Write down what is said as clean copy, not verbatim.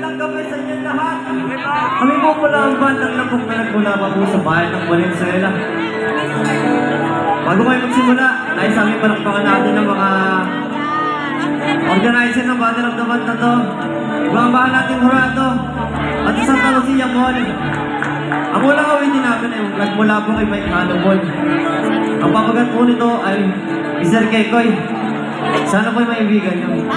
Magandang gabi sa inyo lahat. Kami po pala ang bandang labog na nagmula pa po sa bayan ng Valenzuela. Bago kayo magsimula, nais aming palakpakan natin ng mga organizer ng Battle of the Band na to. Ibang natin Jurado at sa Santa Lucia Mall. Ang walang awitin namin ay nagmula po kay Mike Hannibal. Ang papagat po nito ay Mr. Kekoy. Sana po'y maibigan niyo.